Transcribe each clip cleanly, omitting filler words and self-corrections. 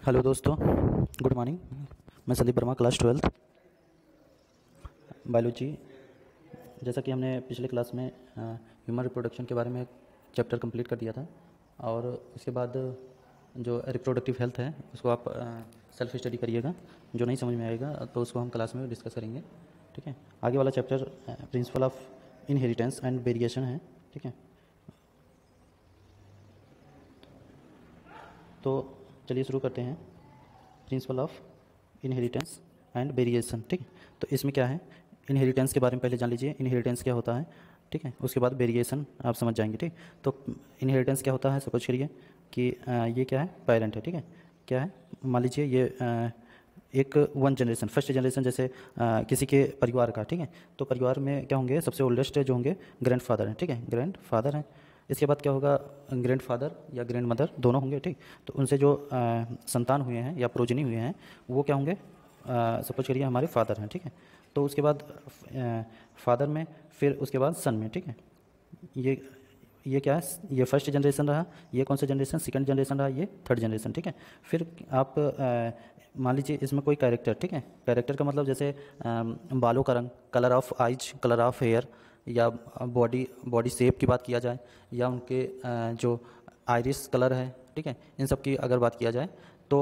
Hello दोस्तों, good morning. मैं Sandeep Verma, class 12th biology. जैसा कि हमने पिछले क्लास में ह्यूमन रिप्रोडक्शन के बारे में चैप्टर कंप्लीट कर दिया था, और उसके बाद जो रिप्रोडक्टिव हेल्थ है उसको आप सेल्फ स्टडी करिएगा। जो नहीं समझ में आएगा तो उसको हम क्लास में डिस्कस करेंगे। ठीक है, आगे वाला chapter principle of inheritance and variation है। ठीक है, तो चलिए शुरू करते हैं। Principle of inheritance and variation. ठीक है, तो इसमें क्या है, इनहेरिटेंस के बारे में पहले जान लीजिए, इनहेरिटेंस क्या होता है। ठीक है, उसके बाद वेरिएशन आप समझ जाएंगे। ठीक, तो इनहेरिटेंस क्या होता है, सपोज करिए कि ये क्या है, पेरेंट है। ठीक है, क्या है, मान लीजिए ये एक वन जनरेशन, फर्स्ट जनरेशन, जैसे किसी के परिवार का। ठीक है, तो परिवार में क्या होंगे, सबसे ओल्डेस्ट जो होंगे ग्रैंड फादर हैं। ठीक है, ग्रैंड फादर हैं। इसके बाद क्या होगा, ग्रैंड फादर या ग्रैंड मदर दोनों होंगे। ठीक, तो उनसे जो संतान हुए हैं या प्रोजनी हुए हैं वो क्या होंगे, सपोज करिए हमारे फादर हैं। ठीक है, तो उसके बाद फादर में, फिर उसके बाद सन में। ठीक है, ये क्या है, ये फर्स्ट जनरेशन रहा, ये कौन सा जनरेशन, सेकंड जनरेशन रहा, ये थर्ड जनरेशन। ठीक है, फिर आप मान लीजिए इसमें कोई कैरेक्टर। ठीक है, कैरेक्टर का मतलब जैसे बालों का रंग, colour of eyes, colour of hair, या बॉडी शेप की बात किया जाए, या उनके जो आइरिस कलर है। ठीक है, इन सब की अगर बात किया जाए तो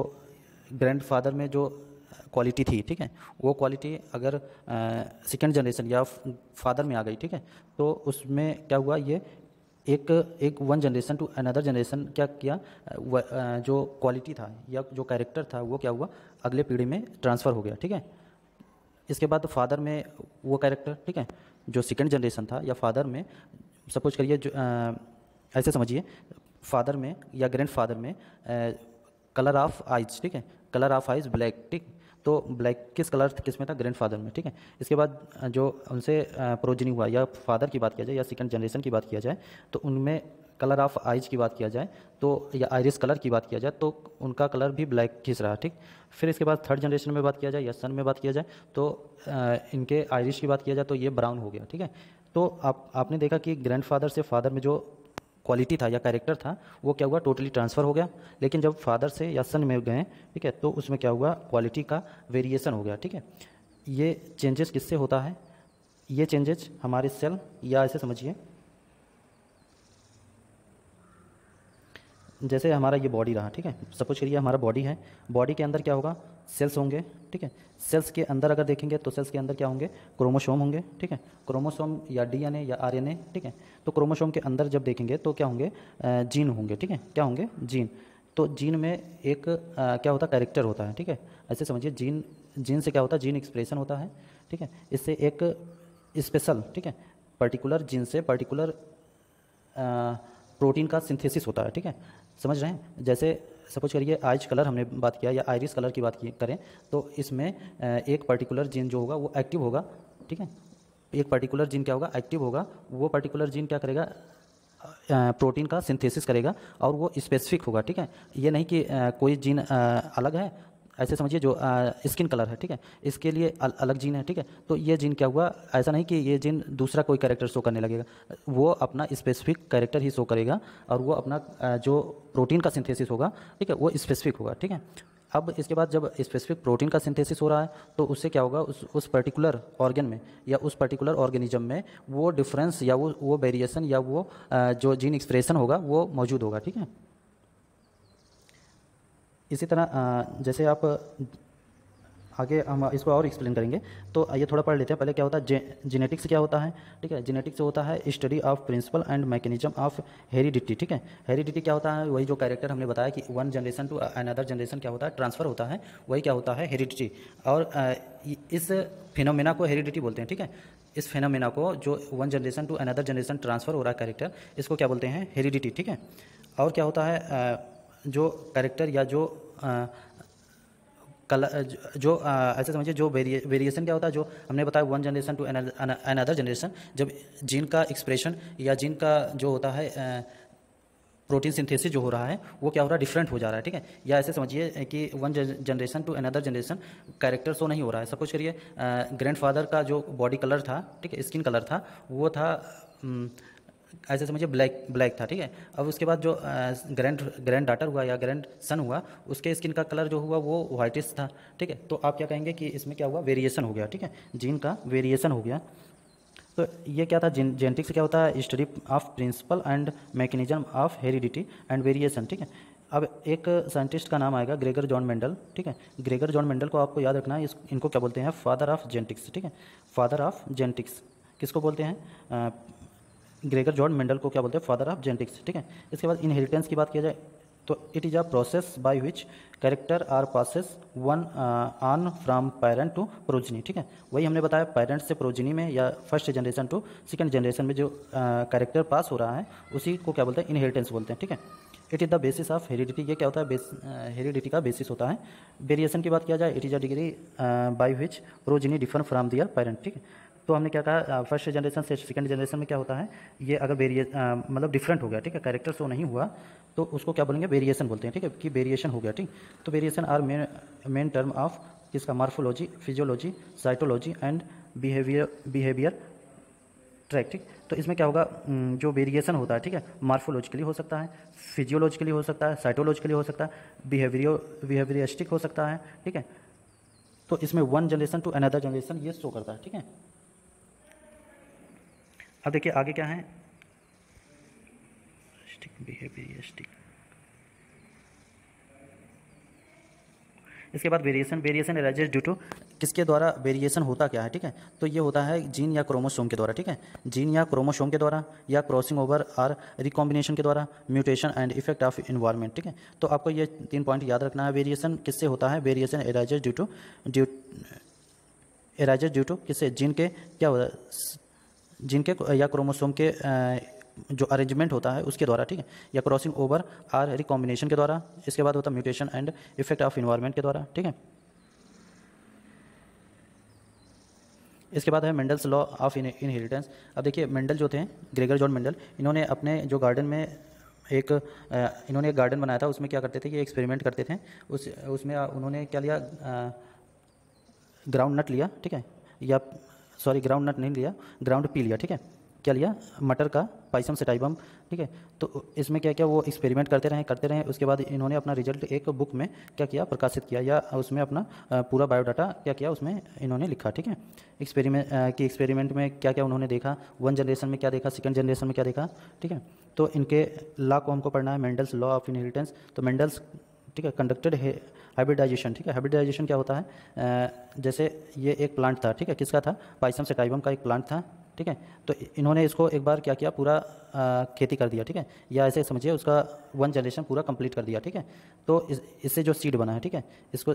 ग्रैंडफादर में जो क्वालिटी थी, ठीक है, वो क्वालिटी अगर सेकंड जनरेशन या फादर में आ गई, ठीक है, तो उसमें क्या हुआ, ये एक one generation to another generation क्या किया, जो क्वालिटी था या जो कैरेक्टर था वो क्या हुआ, अगले पीढ़ी में ट्रांसफ़र हो गया। ठीक है, इसके बाद फादर में वो कैरेक्टर, ठीक है, जो सेकंड जनरेशन था या फादर में, सपोज करिए जो ऐसे समझिए, फादर में या ग्रैंड फादर में कलर ऑफ आइज, ठीक है, कलर ऑफ आइज ब्लैक। ठीक, तो ब्लैक किस कलर किस में था, ग्रैंड फादर में। ठीक है, इसके बाद जो उनसे प्रोजनी हुआ, या फादर की बात किया जाए या सेकंड जनरेशन की बात किया जाए, तो उनमें कलर ऑफ आइज की बात किया जाए तो, या आइरिस कलर की बात किया जाए तो उनका कलर भी ब्लैक खिंच रहा। ठीक, फिर इसके बाद थर्ड जनरेशन में बात किया जाए या सन में बात किया जाए तो इनके आइरिश की बात किया जाए तो ये ब्राउन हो गया। ठीक है, तो आपने देखा कि ग्रैंडफादर से फादर में जो क्वालिटी था या कैरेक्टर था वो क्या हुआ, टोटली ट्रांसफ़र हो गया। लेकिन जब फादर से या सन में गए, ठीक है, तो उसमें क्या हुआ, क्वालिटी का वेरिएशन हो गया। ठीक है, ये चेंजेस किससे होता है, ये चेंजेस हमारे सेल, या ऐसे समझिए जैसे हमारा ये बॉडी रहा। ठीक है, सपोज करिए हमारा बॉडी है, बॉडी के अंदर क्या होगा, सेल्स होंगे। ठीक है, सेल्स के अंदर अगर देखेंगे तो सेल्स के अंदर क्या होंगे, क्रोमोसोम होंगे। ठीक है, क्रोमोसोम या डीएनए या आरएनए। ठीक है, तो क्रोमोसोम के अंदर जब देखेंगे तो क्या होंगे, जीन होंगे। ठीक है, क्या होंगे, जीन। तो जीन में एक क्या होता है, कैरेक्टर होता है। ठीक है, ऐसे समझिए, जीन से क्या होता है, जीन एक्सप्रेशन होता है। ठीक है, इससे एक स्पेशल, ठीक है, पर्टिकुलर जीन से पर्टिकुलर प्रोटीन का सिंथेसिस होता है। ठीक है, समझ रहे हैं, जैसे सपोज करिए आइज कलर हमने बात किया या आइरिस कलर की बात करें तो इसमें एक पर्टिकुलर जीन जो होगा वो एक्टिव होगा। ठीक है, एक पर्टिकुलर जीन क्या होगा, एक्टिव होगा। वो पर्टिकुलर जीन क्या करेगा, प्रोटीन का सिंथेसिस करेगा और वो स्पेसिफिक होगा। ठीक है, ये नहीं कि कोई जीन अलग है, ऐसे समझिए जो स्किन कलर है, ठीक है, इसके लिए अलग जीन है। ठीक है, तो ये जीन क्या हुआ, ऐसा नहीं कि ये जीन दूसरा कोई कैरेक्टर शो करने लगेगा, वो अपना स्पेसिफिक कैरेक्टर ही शो करेगा और वो अपना जो प्रोटीन का सिंथेसिस होगा, ठीक है, वो स्पेसिफिक होगा। ठीक है, अब इसके बाद जब स्पेसिफिक प्रोटीन का सिंथेसिस हो रहा है तो उससे क्या होगा, उस पर्टिकुलर ऑर्गन में या उस पर्टिकुलर ऑर्गेनिज्म में वो डिफरेंस या वो वेरिएशन या वो जो जीन एक्सप्रेशन होगा वो मौजूद होगा। ठीक है, इसी तरह जैसे आप आगे हम इसको और एक्सप्लेन करेंगे, तो ये थोड़ा पढ़ लेते हैं। पहले क्या होता है, जेनेटिक्स क्या होता है। ठीक है, जेनेटिक्स होता है study of principle and mechanism of heredity. ठीक है, हेरिडिटी क्या होता है, वही जो कैरेक्टर हमने बताया कि one generation to another generation क्या होता है, ट्रांसफ़र होता है, वही क्या होता है, हेरिडिटी। और इस फिनोमेना को हेरिडिटी बोलते हैं। ठीक है, इस फिनोमेना को जो one generation to another generation transfer हो रहा है कैरेक्टर, इसको क्या बोलते हैं, हेरिडिटी। ठीक है, और क्या होता है, जो कैरेक्टर या जो कलर जो ऐसे समझिए जो वेरिएशन क्या होता है, जो हमने बताया one generation to another generation, जब जीन का एक्सप्रेशन या जीन का जो होता है प्रोटीन सिंथेसिस जो हो रहा है वो क्या हो रहा है, डिफरेंट हो जा रहा है। ठीक है, या ऐसे समझिए कि one generation to another generation character show नहीं हो रहा है। सपोज करिए ग्रैंडफादर का जो बॉडी कलर था, ठीक है, स्किन कलर था, वो था ऐसे समझिए ब्लैक ब्लैक था, ठीक है। अब उसके बाद जो ग्रैंड डाटर हुआ या ग्रैंड सन हुआ, उसके स्किन का कलर जो हुआ वो वाइटिश था, ठीक है। तो आप क्या कहेंगे कि इसमें क्या हुआ, वेरिएशन हो गया, ठीक है, जीन का वेरिएशन हो गया। तो ये क्या था, जेनेटिक्स क्या होता है, study of principle and mechanism of heredity and variation, ठीक है। अब एक साइंटिस्ट का नाम आएगा ग्रेगर जॉन मेंडल, ठीक है। ग्रेगर जॉन मेंडल को आपको याद रखना है, इनको क्या बोलते हैं, फादर ऑफ जेनेटिक्स, ठीक है। फादर ऑफ जेनेटिक्स किसको बोलते हैं, ग्रेगर जॉन मेंडल को क्या बोलते हैं, फादर ऑफ जेनेटिक्स, ठीक है। इसके बाद इनहेरिटेंस की बात किया जाए तो it is a process by which character are passes one on from parent to progeny, ठीक है। वही हमने बताया, पेरेंट्स से प्रोजनी में या first generation to second generation में जो कैरेक्टर पास हो रहा है उसी को क्या बोलते हैं, इनहेरिटेंस बोलते हैं, ठीक है। It is the basis of heredity, ये क्या होता है, हेरिडिटी का बेसिस होता है। वेरिएशन की बात किया जाए, it is a degree by which progeny differ from their parent, ठीक है। तो हमने क्या कहा, फर्स्ट जनरेशन से सेकंड जनरेशन में क्या होता है, ये अगर मतलब डिफरेंट हो गया, ठीक है, कैरेक्टर शो नहीं हुआ तो उसको क्या बोलेंगे, वेरिएशन बोलते हैं, ठीक है, कि वेरिएशन हो गया, ठीक। तो variation are main term of किसका, morphology, physiology, cytology and behaviour track, ठीक। तो इसमें क्या होगा, जो वेरिएशन होता है, ठीक है, मार्फोलॉजिकली हो सकता है, फिजियोलॉजिकली हो सकता है, साइटोलॉजिकली हो सकता है, बिहेवियरिस्टिक हो सकता है, ठीक है। तो इसमें one generation to another generation ये शो करता है, ठीक है। अब देखिए आगे क्या है, बिहेवियरिस्टिक। इसके बाद वेरिएशन अराइजेस ड्यू टू, किसके द्वारा वेरिएशन होता क्या है, ठीक है। तो ये होता है जीन या क्रोमोसोम के द्वारा, ठीक है, जीन या क्रोमोसोम के द्वारा या क्रॉसिंग ओवर और रिकॉम्बिनेशन के द्वारा, mutation and effect of environment, ठीक है। तो आपको ये 3 पॉइंट याद रखना है। वेरिएशन किससे होता है, वेरिएशन अराइजेस ड्यू टू किससे, जीन के क्या होता है, जीन के या क्रोमोसोम के जो अरेंजमेंट होता है उसके द्वारा, ठीक है, या क्रॉसिंग ओवर और रिकॉम्बिनेशन के द्वारा। इसके बाद होता है mutation and effect of environment के द्वारा, ठीक है। इसके बाद है मेंडल्स लॉ ऑफ इनहेरिटेंस। अब देखिए मेंडल जो थे, ग्रेगर जॉन मेंडल, इन्होंने अपने जो गार्डन में इन्होंने एक गार्डन बनाया था, उसमें क्या करते थे, ये एक्सपेरिमेंट करते थे। उसमें उन्होंने क्या लिया, ग्राउंड नट लिया, ठीक है, या सॉरी ग्राउंड नट नहीं लिया, ग्राउंड पी लिया, ठीक है। क्या लिया, मटर का पाइसम सेटाइबम, ठीक है। तो इसमें क्या क्या वो एक्सपेरिमेंट करते रहे। उसके बाद इन्होंने अपना रिजल्ट एक बुक में क्या किया, प्रकाशित किया, या उसमें अपना पूरा बायोडाटा क्या किया उसमें इन्होंने लिखा, ठीक है। एक्सपेरिमेंट में क्या क्या उन्होंने देखा, वन जनरेशन में क्या देखा, सेकंड जनरेशन में क्या देखा, ठीक है। तो इनके लॉ को हमको पढ़ना है, मेंडल्स लॉ ऑफ इनहेरिटेंस। तो मेंडल्स, ठीक है, कंडक्टेड हाइब्रिडाइजेशन, ठीक है। हाइब्रिडाइजेशन क्या होता है, जैसे ये एक प्लांट था, ठीक है, किसका था, पाइसम सेटाइबम का एक प्लांट था, ठीक है। तो इन्होंने इसको एक बार क्या किया, पूरा खेती कर दिया, ठीक है, या ऐसे समझिए उसका वन जनरेशन पूरा कंप्लीट कर दिया, ठीक है। तो इससे जो सीड बना है, ठीक है,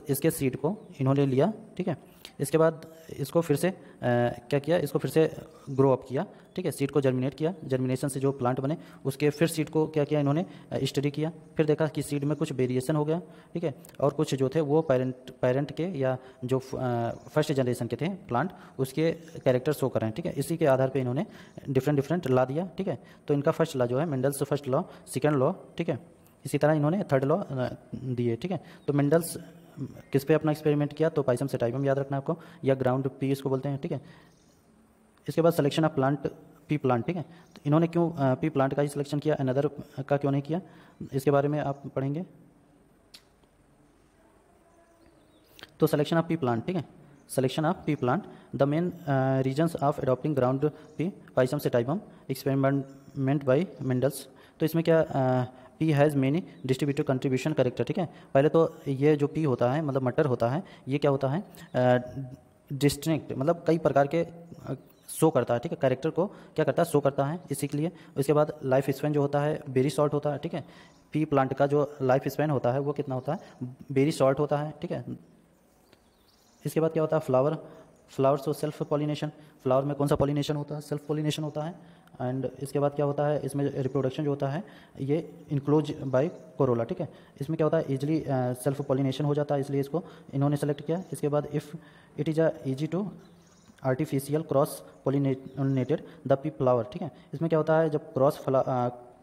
इसके सीड को इन्होंने लिया, ठीक है। इसके बाद इसको फिर से क्या किया, इसको फिर से ग्रो अप किया, ठीक है, सीड को जर्मिनेट किया, जर्मिनेशन से जो प्लांट बने उसके फिर सीड को क्या किया इन्होंने, स्टडी किया, फिर देखा कि सीड में कुछ वेरिएशन हो गया, ठीक है, और कुछ जो थे वो पेरेंट के या जो फर्स्ट जनरेशन के थे प्लांट उसके कैरेक्टर शो कर रहे हैं, ठीक है। इसी के आधार पे इन्होंने डिफरेंट लॉ दिया, ठीक है। तो इनका फर्स्ट लॉ जो है Mendel's first law, second law, ठीक है। इसी तरह इन्होंने थर्ड लॉ दिए, ठीक है। तो मेंडल्स किस पे अपना एक्सपेरिमेंट किया, तो पाइसम सेटाइबम याद रखना आपको, या ग्राउंड पी इसको बोलते हैं, ठीक है। इसके बाद selection of plant, P plant, ठीक है। तो इन्होंने क्यों पी प्लांट का ही सिलेक्शन किया, अनदर का क्यों नहीं किया, इसके बारे में आप पढ़ेंगे। तो सिलेक्शन ऑफ पी प्लांट, ठीक है, selection of pea plant, the main reasons of adopting ground pea pisum sativum experiment by Mendel's. तो इसमें क्या, pea has many distributive contribution character, ठीक है। पहले तो ये जो पी होता है मतलब मटर होता है, ये क्या होता है, डिस्टिंक्ट मतलब कई प्रकार के शो करता है, ठीक है, कैरेक्टर को क्या करता है, शो करता है, इसी के लिए। उसके बाद लाइफ स्पैन जो होता है वेरी शॉर्ट होता है, ठीक है। पी प्लांट का जो लाइफ स्पैन होता है वो कितना होता है, वेरी शॉर्ट होता है, ठीक है। इसके बाद क्या होता है, फ्लावर्स तो सेल्फ पॉलिनेशन, फ्लावर में कौन सा पॉलिनेशन होता है, सेल्फ पॉलिनेशन होता है। एंड इसके बाद क्या होता है, इसमें रिप्रोडक्शन जो होता है ये इनक्लोज बाय कोरोला, ठीक है। इसमें क्या होता है, इजीली सेल्फ पॉलिनेशन हो जाता है, इसलिए इसको इन्होंने सेलेक्ट किया। इसके बाद if it is easy to artificial cross pollinated the pea flower, ठीक है। इसमें क्या होता है, जब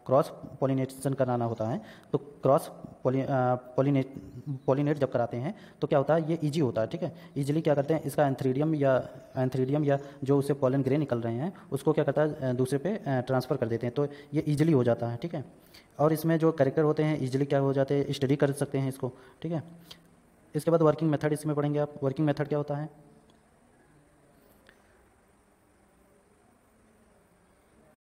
क्रॉस पॉलिनेशन कराना होता है, तो क्रॉस पॉलिनेट जब कराते हैं तो क्या होता है, ये इजी होता है, ठीक है। इजीली क्या करते हैं, इसका एंथ्रीडियम या जो उससे पॉलन ग्रेन निकल रहे हैं उसको क्या करता है दूसरे पे ट्रांसफ़र कर देते हैं, तो ये इजीली हो जाता है, ठीक है। और इसमें जो कैरेक्टर होते हैं इजीली क्या हो जाते हैं, स्टडी कर सकते हैं इसको, ठीक है। इसके बाद वर्किंग मेथड इसमें पढ़ेंगे आप। वर्किंग मेथड क्या होता है,